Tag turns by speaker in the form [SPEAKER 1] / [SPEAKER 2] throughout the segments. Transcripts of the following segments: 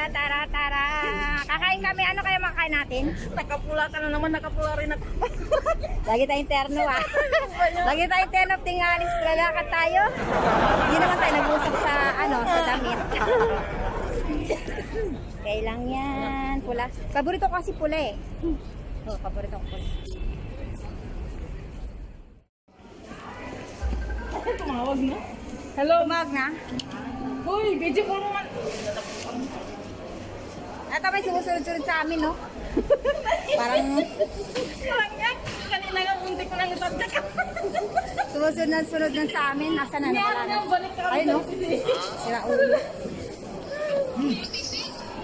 [SPEAKER 1] Tara, tara, tara. Kakain kami. Ano kaya makain natin?
[SPEAKER 2] Nakapula ka na naman, nakapula rin ako.
[SPEAKER 1] Lagi tayong terno ah. Lagi tayong terno. Tingalis, lalakad tayo. Hindi naman tayo nag-usap sa, sa damit. Okay lang yan. Pula. Paborito ko kasi pula eh. Oh, paborito ko pula.
[SPEAKER 2] Tumawag na. Hello?
[SPEAKER 1] Tumawag na.
[SPEAKER 2] Hoy, video ko naman.
[SPEAKER 1] Ito may sumusunod-sunod sa amin, no? Parang
[SPEAKER 2] Parang yan. Kanina nga, muntik ko nang isadyak.
[SPEAKER 1] sumusunod na sa amin. Nasa na? Wala na.
[SPEAKER 2] Balik ka
[SPEAKER 1] Ay, no? Sira ulo.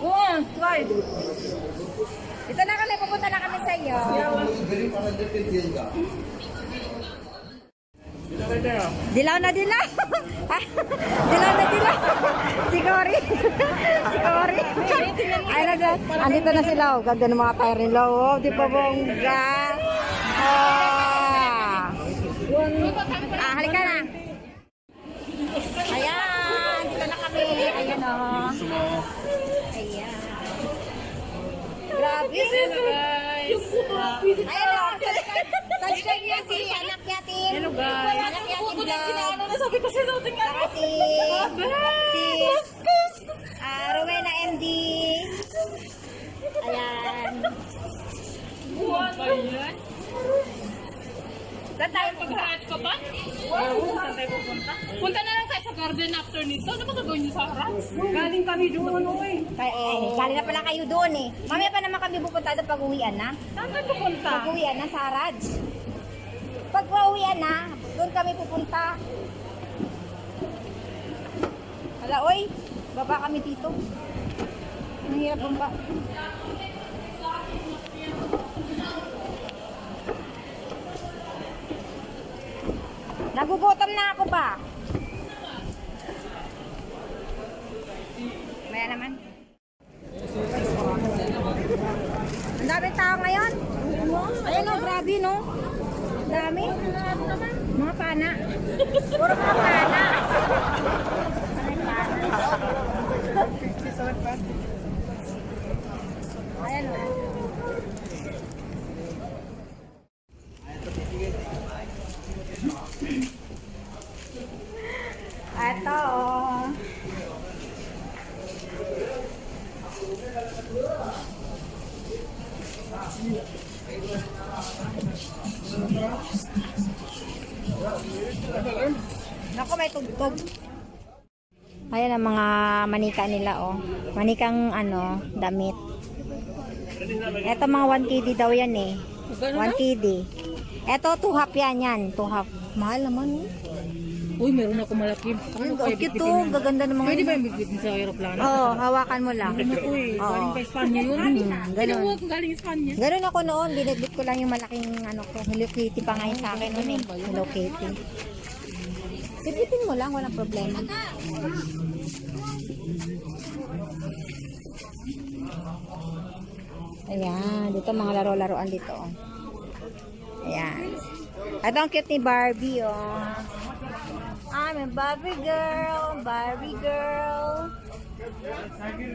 [SPEAKER 2] Oo, slide.
[SPEAKER 1] Ito na kami. Pupunta na kami sa iyo. Dilaw na dilaw. Dilaw na dilaw. Si Cory. Si Cory. Ay na dyan. Andito na sila. Oh. Ganda ng mga tire nila. Oh, di ba bongga? Halika na. Ayan. Dito na kami. Ayan o. Oh. Ayan. Grabe. Ayan o. Subscribe niya si anak yatim.
[SPEAKER 2] Hello guys.
[SPEAKER 1] Anak yatim vlog.
[SPEAKER 2] Sabi ko sinutin ka.
[SPEAKER 1] Saka si Rowena MD. Ayan.
[SPEAKER 2] Buwan ba yan?
[SPEAKER 1] Saan tayo punta?
[SPEAKER 2] Pag-hatch ka pa? Oo, saan tayo pupunta? Punta na lang tayo sa garden after nito. Ano ba gagawin niyo sa harap? Galing kami doon, oy.
[SPEAKER 1] Galing na pala kayo doon eh. Mamaya pa naman kami pupunta doon pag-uwian na.
[SPEAKER 2] Saan tayo pupunta?
[SPEAKER 1] Pag-uwian na sa Raj. Pag-uwian na, doon kami pupunta. Hala, oy. Baba kami dito. Ang hirap bumba. Nagugutom na ako ba? Maya naman. Ang daming tao ngayon. Ayun o, grabe no. Ang dami. Mga pana. Puro mga pana. Ayan o. Ito oh. Naku, may tugtog. Ayan ang mga manika nila oh. Manikang damit. Ito mga 1KD daw yan eh. 1KD. Ito 2 half yan. 2 half. Mahal naman eh.
[SPEAKER 2] Uy, meron ako malaki.
[SPEAKER 1] Ang cute to. Gaganda ng mga.
[SPEAKER 2] Pwede ba yung bigbitin sa aeroplano?
[SPEAKER 1] Oo, hawakan mo lang.
[SPEAKER 2] Ako eh.
[SPEAKER 1] Oo.
[SPEAKER 2] Galing pa Espanya yun.
[SPEAKER 1] Ganun.
[SPEAKER 2] Kinuha ko galing Espanya.
[SPEAKER 1] Ganun ako noon. Binitbit ko lang yung malaking ko. Hello Kitty pa ngayon sa akin noon eh. Hello Kitty. Bitbitin mo lang. Walang problema. Ayan. Dito mga laro-laruan dito. Oh. Ayan. Ito ang cute ni Barbie oh. I'm a Barbie girl. Barbie girl.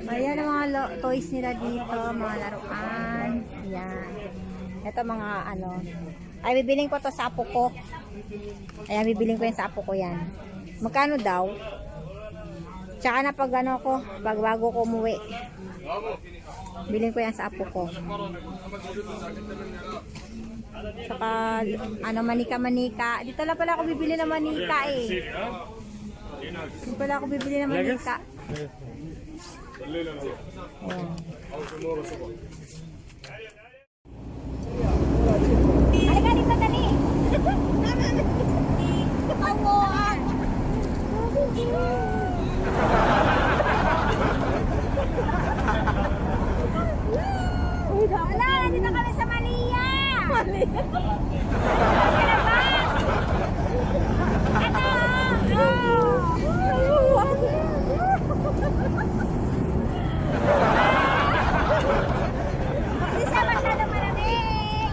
[SPEAKER 1] Ayan ang mga toys nila dito. Mga laruan. Ayan. Ito mga Ay, bibiling ko to sa apo ko. Ayan, bibiling ko yan sa apo ko yan. Magkano daw? Tsaka na pag pag bago ko umuwi. Biling ko yan sa apo ko. Saka, manika-manika. Dito lang pala ako bibili ng manika eh. Dito pala ako bibili ng manika. Ayan. Halika dito, dali! Awan! Wala, nandito kami sa Malia! Sa labas! Ito! Hindi siya masyadong malamig!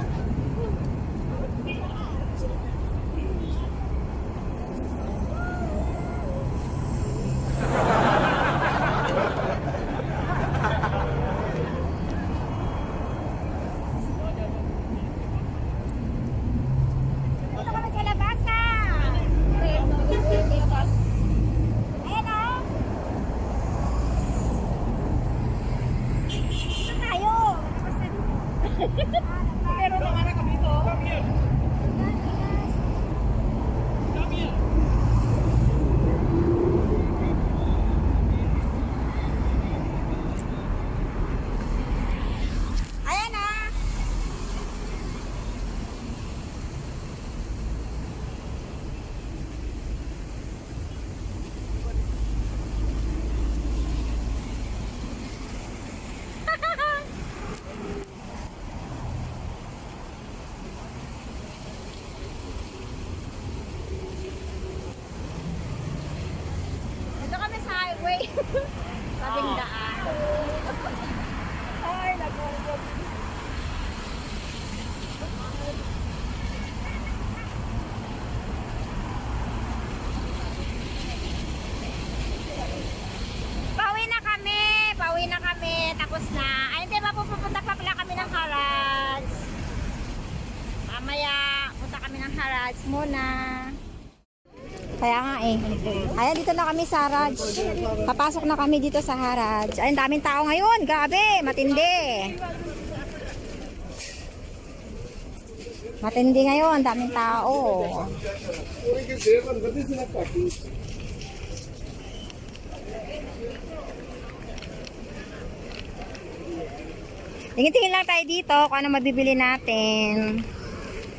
[SPEAKER 1] highway. Tabing daan. Ay, naku. Pauwi na kami. Tapos na. Ay, hindi ba pupunta pa pala kami ng Harrods. Mamaya, punta kami ng Harrods muna. Kaya nga eh. Ayan, dito na kami sa Harrods. Papasok na kami dito sa Harrods. Ay, daming tao ngayon. Gabi, matindi. Matindi ngayon, daming tao. Tingin-tingin lang tayo dito kung ano mabibili natin.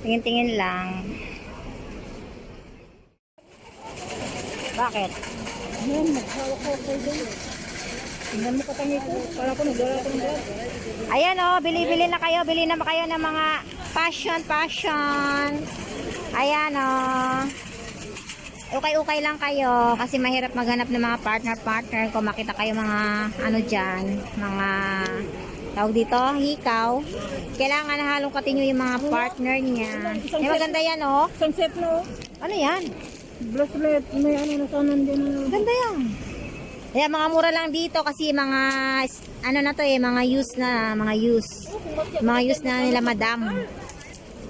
[SPEAKER 1] Tingin-tingin lang. Bakit?
[SPEAKER 2] Yan, maghawak ko doon. Tingnan mo katangi ko. Para ko nagdala ko ng vlog.
[SPEAKER 1] Ayan o, bili-bili na kayo. Bili na kayo ng mga fashion. Ayan o. Okay-okay lang kayo kasi mahirap maghanap ng mga partner. Kung makita kayo mga ano dyan, mga tawag dito, hikaw. Kailangan nahalongkatin nyo yung mga partner niya. Ay, maganda yan o.
[SPEAKER 2] Sunset no?
[SPEAKER 1] Ano yan?
[SPEAKER 2] Bracelet. May ano na sana din.
[SPEAKER 1] Ganda yan. Kaya mga mura lang dito kasi mga ano na to eh, mga use na, mga use na nila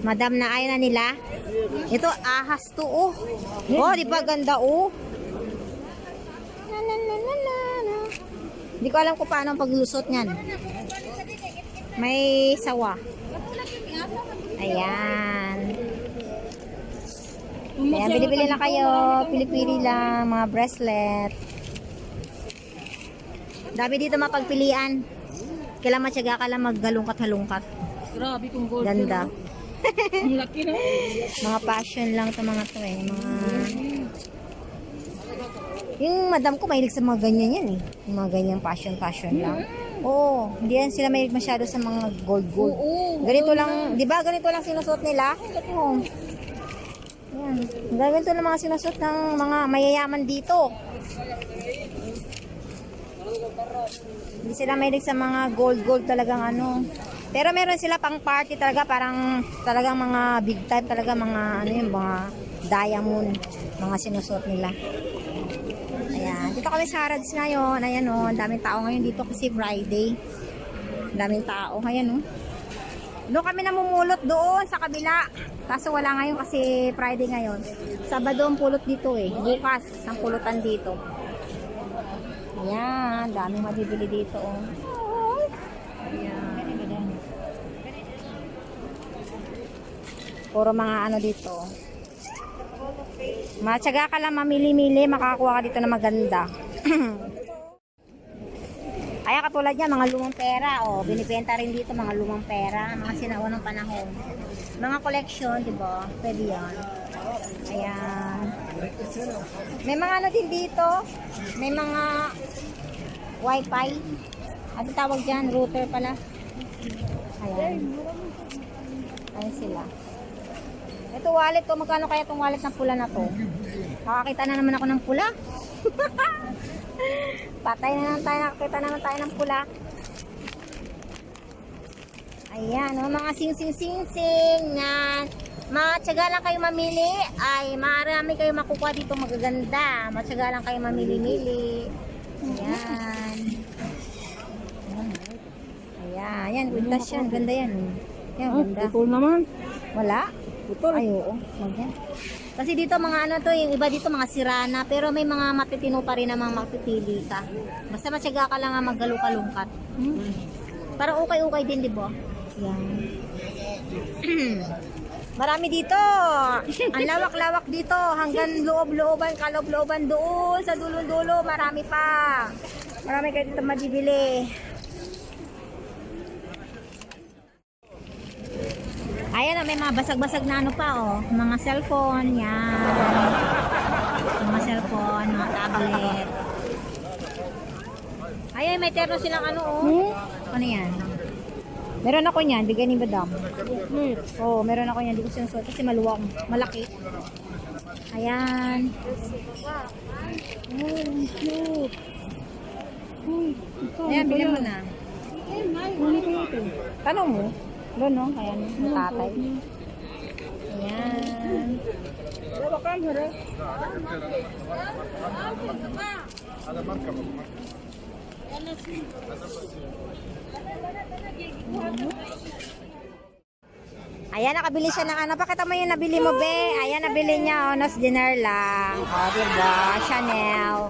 [SPEAKER 1] madam na ayaw na nila. Ito ahas to oh. Oh, di ba ganda oh. Na. Hindi ko alam kung paano ang paglusot niyan. May sawa. Ayan. Ayan, bili-bili lang kayo. Pili-pili lang mga bracelet. Dami dito mapagpilian. Kailangan matyaga ka lang maggalungkat-halungkat.
[SPEAKER 2] Grabe kung gold.
[SPEAKER 1] Ganda.
[SPEAKER 2] Ang laki na.
[SPEAKER 1] Mga passion lang ito mga to eh. Yung madam ko mahilig sa mga ganyan yan eh. Yung mga ganyang passion lang. Oo, hindi yan sila mahilig masyado sa mga gold.
[SPEAKER 2] Oo.
[SPEAKER 1] Ganito lang, di ba ganito lang sinusuot nila? Oo. Yan. Ganito lang mga sinusuot ng mga mayayaman dito. Hindi sila mahilig sa mga gold talagang ano. Pero meron sila pang party talaga, parang talagang mga big time talaga, mga ano yun, mga diamond, mga sinusuot nila. Ayan, dito kami sa Harrods ngayon. Ayan o, ang daming tao ngayon dito kasi Friday. Ang daming tao, ayan o. Doon kami namumulot doon sa kabila. Kaso wala ngayon kasi Friday ngayon. Sabado ang pulot dito eh. Bukas ang pulutan dito. Ayan, daming mabibili dito oh. Ayan. Puro mga ano dito. Matyaga ka lang mamili-mili, makakakuha ka dito na maganda. Kaya katulad niya, mga lumang pera, oh, binibenta rin dito mga lumang pera, mga sinaunang panahon. Mga collection, 'di ba? Pwede 'yan. Ayan. May mga ano din dito, may mga wifi. Ano tawag diyan? Router pala. Ayan. Ayan sila. Ito wallet ko, magkano kaya itong wallet ng pula na to? Nakakita na naman ako ng pula. Patay na naman tayo, nakakita naman tayo ng pula. Ayan, mga sing-sing-sing-sing na matyaga lang kayo mamili, ay marami kayo makukuha dito magaganda. Matyaga lang kayo mamili-mili. Ayan. Ayan, yan, wintas yan, ganda yan. Yan, ganda.
[SPEAKER 2] Putol naman.
[SPEAKER 1] Wala?
[SPEAKER 2] Putol.
[SPEAKER 1] Ay, oo. Magyan. Kasi dito mga ano to, yung iba dito mga sirana, pero may mga matitino pa rin na mga mapipili ka. Basta matyaga ka lang maggalungkat. Parang ukay-ukay din, di ba? Yan. Marami dito. Ang lawak-lawak dito. Hanggang loob-looban, kaloob-looban doon. Sa dulo-dulo, marami pa. Marami kayo dito mabibili. Ayan, may mga basag-basag na ano pa, oh. Mga cellphone, yan. Mga cellphone, mga tablet. Ayan, may terno silang ano, oh. Ano yan? Meron ako niyan, bigyan ni Madam. Oh, meron ako niyan, di ko sinusuot kasi maluwang, malaki. Ayan. Oh, cute. Ayan, bili mo na. Tanong mo. Doon, no? Ayan, yung tatay. Ayan. Ayan, nakabili siya ng ano. Pakita mo yung nabili mo, be. Ayan, nabili niya. Nos dinner lang. O, diba? Chanel.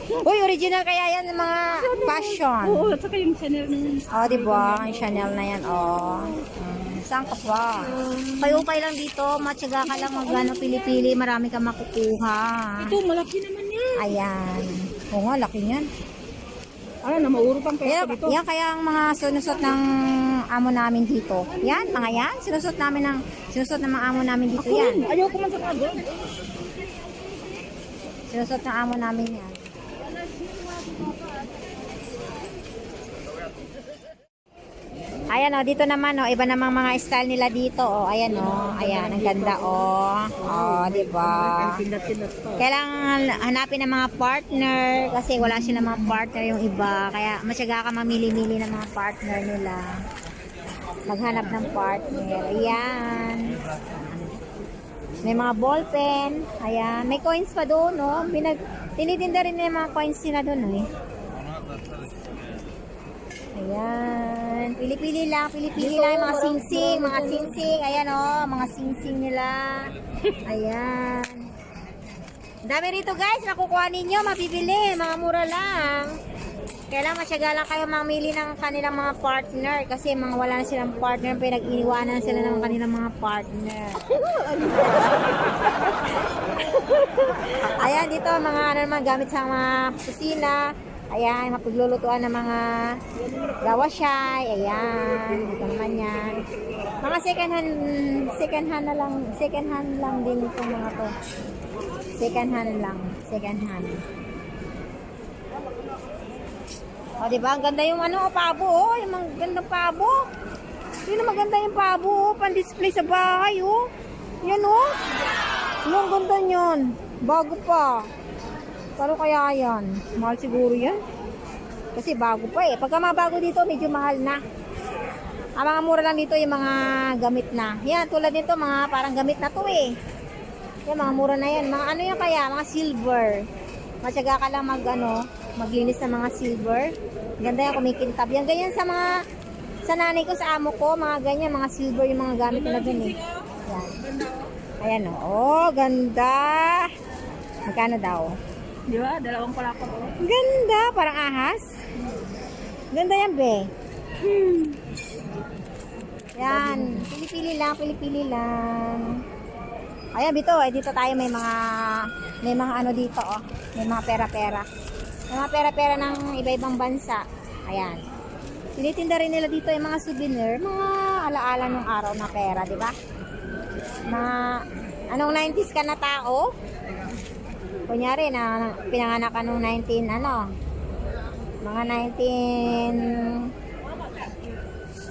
[SPEAKER 1] Uy, original kaya yan ng mga fashion.
[SPEAKER 2] Oo, at saka yung Chanel na yun.
[SPEAKER 1] O, diba? Ang Chanel na yan, o. Saan ka pa? Kayo-kay lang dito. Matyaga ka lang mag pili-pili. Marami ka makukuha.
[SPEAKER 2] Ito, malaki naman yan.
[SPEAKER 1] Ayan. Oo nga, laki niyan.
[SPEAKER 2] Ay, na mauro pang
[SPEAKER 1] Yan, yan kaya ang mga sinusot ng amo namin dito. Yan, mga yan. Sinusot ng mga amo namin dito yan.
[SPEAKER 2] Ayaw ko man sa kago.
[SPEAKER 1] Sinusot ng amo namin yan. Ayan o, dito naman o, iba namang mga style nila dito o. Ayan o, ayan, ang ganda o. O, diba? Kailangan hanapin ng mga partner kasi wala silang mga partner yung iba. Kaya masyaga ka mamili-mili ng mga partner nila. Maghanap ng partner. Ayan. May mga ballpen. Ayan. May coins pa doon, no? Tinitinda rin yung mga coins nila doon, eh. Ayan. Pili-pili lang yung mga singsing. Mga singsing. Ayan, oh. Mga singsing nila. Ayan. Dami rito, guys. Nakukuha ninyo. Mabibili. Mga mura lang. Kailangan masyaga lang kayo mamili ng kanilang mga partner. Kasi mga wala na silang partner. Pinag-iniwanan sila ng kanilang mga partner. Ayan, dito mga ano naman gamit sa mga kusina. Ayan, mapaglulutuan ng mga gawasyay. Ayan, dito naman yan. Mga second hand lang din itong mga to. Second hand. O, diba? Ang ganda yung ano, pabo, oh. Yung magandang pabo. Yun ang maganda yung pabo, oh. Pan-display sa bahay, oh. Yan, oh. Ang ganda nyon. Bago pa. Pero kaya yan? Mahal siguro yan. Kasi bago pa eh. Pagka mabago dito, medyo mahal na. Ang mga mura lang dito yung mga gamit na. Yan, tulad nito, mga parang gamit na to eh. Yan, mga mura na yan. Mga ano yan kaya? Mga silver. Matyaga ka lang maglinis ng mga silver. Ganda yan, kumikintab. Yan, ganyan sa nanay ko, sa amo ko, mga ganyan, mga silver yung mga gamit nila dun eh. Yan. Ayan o. Oh, ganda. Magkano daw?
[SPEAKER 2] Di ba? Dalawang palakot.
[SPEAKER 1] Ganda, parang ahas. Ganda yan, be. Yan. Pili-pili lang. Ayan, dito tayo may mga ano dito, oh. May mga pera-pera. May mga pera-pera ng iba-ibang bansa. Ayan. Tinitinda rin nila dito yung mga souvenir, mga alaala ng araw na pera, di ba? Anong 90s ka na tao? Kunyari na pinanganak ka nung 19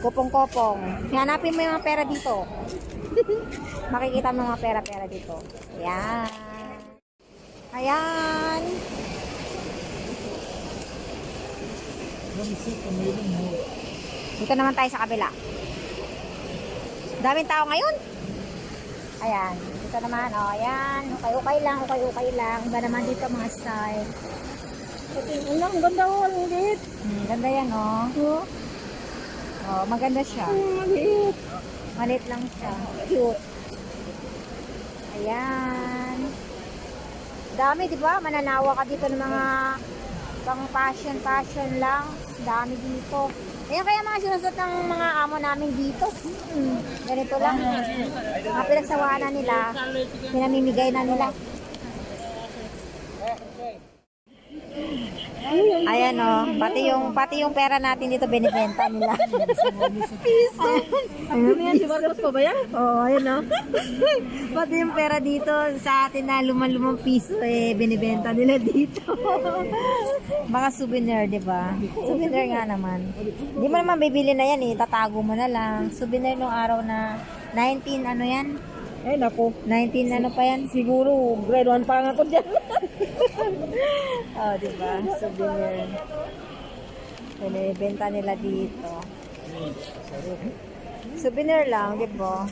[SPEAKER 1] kopong-kopong. Hanapin mo yung mga pera dito. Makikita mo mga pera-pera dito. Ayan. Dito naman tayo sa kabila. Daming tao ngayon. Ayan. Dito naman, oh, ayan. Okay lang. Iba naman dito mga style.
[SPEAKER 2] Ang ganda ko, ang liit.
[SPEAKER 1] Ganda yan, oh. Oh, maganda siya.
[SPEAKER 2] Maliit.
[SPEAKER 1] Maliit lang siya. Cute. Ayan. Dami, di ba? Mananawa ka dito ng mga pang fashion lang. Dami dito. Ayan kaya mga sinusot ng mga amo namin dito. Ganito lang. Mga pinagsawaan na nila. Pinamimigay na nila. Ayan o, pati yung pera natin dito binibenta nila.
[SPEAKER 2] Piso. Ano yan? Si Marcos pa ba yan?
[SPEAKER 1] Oo, ayan o. Pati yung pera dito sa atin na lumang piso binibenta nila dito. Mga souvenir, di ba? Souvenir nga naman. Di mo naman bibili na yan tatago mo na lang. Souvenir nung araw na 19 ano yan?
[SPEAKER 2] Ay, naku.
[SPEAKER 1] 19 ano pa yan?
[SPEAKER 2] Siguro, grade 1 pa nga ako dyan.
[SPEAKER 1] Oh, di ba? Souvenir. Binibenta nila dito. Souvenir lang, di ba?